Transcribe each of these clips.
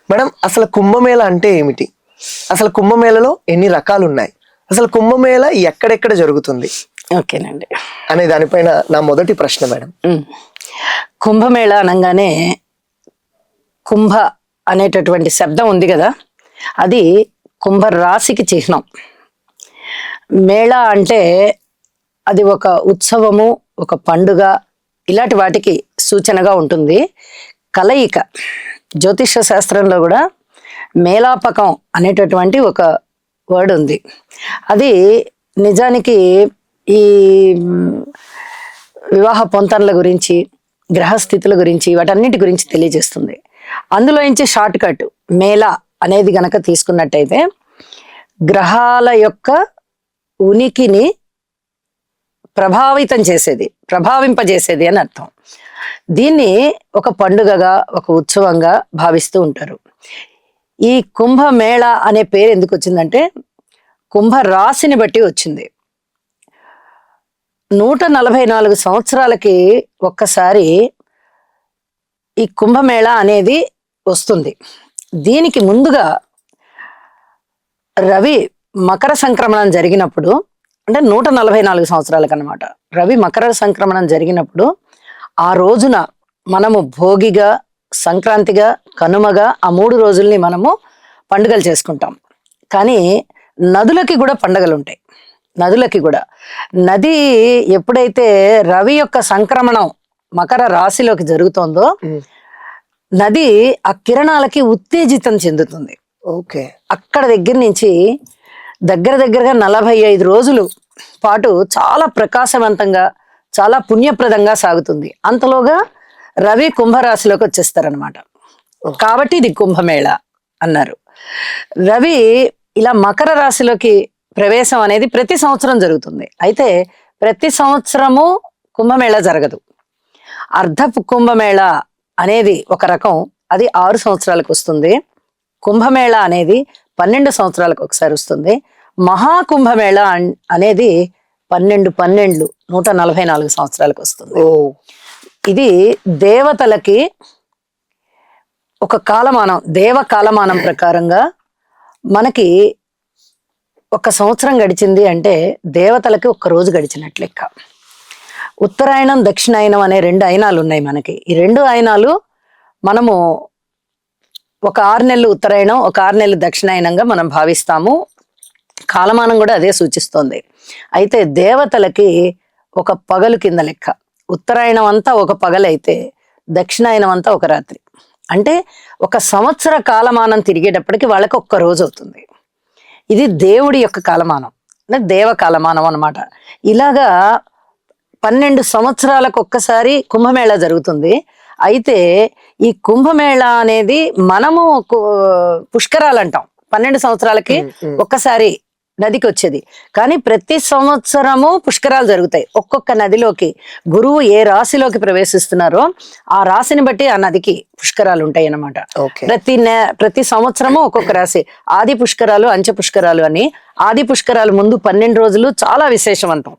Madam, అసలు కుంభమేళ అంటే ఏమిటి? అసలు కుంభమేళలో ఎన్ని రకాలు ఉన్నాయి? అసలు కుంభమేళ ఎక్కడెక్కడ జరుగుతుంది ఓకేనండి అనే దానిపైన నా మొదటి ప్రశ్న మేడం. కుంభమేళ అనగానే కుంభ అనేటటువంటి శబ్దం ఉంది కదా, అది కుంభ రాశికి చిహ్నం. మేళ అంటే అది ఒక ఉత్సవము, ఒక పండుగ, ఇలాంటి వాటికి సూచనగా ఉంటుంది. కలయిక, జ్యోతిష శాస్త్రంలో కూడా మేళాపకం అనేటటువంటి ఒక వర్డ్ ఉంది. అది నిజానికి ఈ వివాహ పొంతనల గురించి, గ్రహస్థితుల గురించి, వాటన్నిటి గురించి తెలియజేస్తుంది. అందులో నుంచి షార్ట్ కట్ మేళ అనేది గనక తీసుకున్నట్టయితే గ్రహాల యొక్క ఉనికిని ప్రభావింపజేసేది అని అర్థం. దీన్ని ఒక పండుగగా, ఒక ఉత్సవంగా భావిస్తూ ఉంటారు. ఈ కుంభమేళ అనే పేరు ఎందుకు వచ్చిందంటే కుంభ రాశిని బట్టి వచ్చింది. 144 సంవత్సరాలకి ఒక్కసారి ఈ కుంభమేళ అనేది వస్తుంది. దీనికి ముందుగా రవి మకర సంక్రమణం జరిగినప్పుడు, అంటే 144 సంవత్సరాలకు అన్నమాట, రవి మకర సంక్రమణం జరిగినప్పుడు ఆ రోజున మనము భోగిగా, సంక్రాంతిగా, కనుమగా ఆ 3 రోజుల్ని మనము పండుగలు చేసుకుంటాం. కానీ నదులకి కూడా పండుగలు ఉంటాయి. నదులకి కూడా, నది ఎప్పుడైతే రవి యొక్క సంక్రమణం మకర రాశిలోకి జరుగుతోందో నది ఆ కిరణాలకి ఉత్తేజితం చెందుతుంది. ఓకే. అక్కడ దగ్గర నుంచి దగ్గరగా 45 రోజులు పాటు చాలా ప్రకాశవంతంగా, చాలా పుణ్యప్రదంగా సాగుతుంది. అంతలోగా రవి కుంభరాశిలోకి వచ్చేస్తారనమాట. కాబట్టి ఇది కుంభమేళ అన్నారు. రవి ఇలా మకర రాశిలోకి ప్రవేశం అనేది ప్రతి సంవత్సరం జరుగుతుంది. అయితే ప్రతి సంవత్సరము కుంభమేళ జరగదు. అర్ధపు కుంభమేళ అనేది ఒక రకం, అది 6 సంవత్సరాలకు వస్తుంది. కుంభమేళ అనేది 12 సంవత్సరాలకు ఒకసారి వస్తుంది. మహాకుంభమేళ అనేది 12 144 సంవత్సరాలకు వస్తుంది. ఇది దేవతలకి ఒక కాలమానం, దేవ కాలమానం ప్రకారంగా మనకి ఒక సంవత్సరం గడిచింది అంటే దేవతలకి ఒక్క రోజు గడిచినట్లు లెక్క. ఉత్తరాయణం, దక్షిణాయనం అనే 2 అయనాలు ఉన్నాయి మనకి. ఈ 2 అయనాలు మనము ఒక 6 నెలలు ఉత్తరాయణం, ఒక 6 నెలలు దక్షిణాయనంగా మనం భావిస్తాము. కాలమానం కూడా అదే సూచిస్తోంది. అయితే దేవతలకి ఒక పగలు కింద లెక్క. ఉత్తరాయణం అంతా ఒక పగలైతే దక్షిణాయనం అంతా ఒక రాత్రి. అంటే ఒక సంవత్సర కాలమానం తిరిగేటప్పటికి వాళ్ళకి ఒక్క రోజు అవుతుంది. ఇది దేవుడి యొక్క కాలమానం, అంటే దేవ కాలమానం అన్నమాట. ఇలాగా 12 సంవత్సరాలకు ఒక్కసారి కుంభమేళ జరుగుతుంది. అయితే ఈ కుంభమేళ అనేది మనము పుష్కరాలు అంటాం. 12 సంవత్సరాలకి ఒక్కసారి నదికి వచ్చేది. కానీ ప్రతి సంవత్సరము పుష్కరాలు జరుగుతాయి. ఒక్కొక్క నదిలోకి గురువు ఏ రాశిలోకి ప్రవేశిస్తున్నారో ఆ రాశిని బట్టి ఆ నదికి పుష్కరాలు ఉంటాయి అన్నమాట. ప్రతి సంవత్సరము ఒక్కొక్క రాశి. ఆది పుష్కరాలు, అంచె పుష్కరాలు అని. ఆది పుష్కరాలు ముందు 12 రోజులు చాలా విశేషవంతం.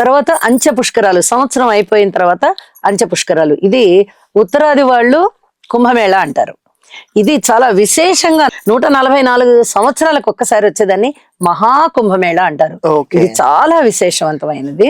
తర్వాత అంచె పుష్కరాలు, సంవత్సరం అయిపోయిన తర్వాత అంచె పుష్కరాలు. ఇది ఉత్తరాది వాళ్ళు కుంభమేళ అంటారు. ఇది చాలా విశేషంగా 144 సంవత్సరాలకు ఒక్కసారి వచ్చేదాన్ని మహాకుంభమేళ అంటారు. ఇది చాలా విశేషవంతమైనది.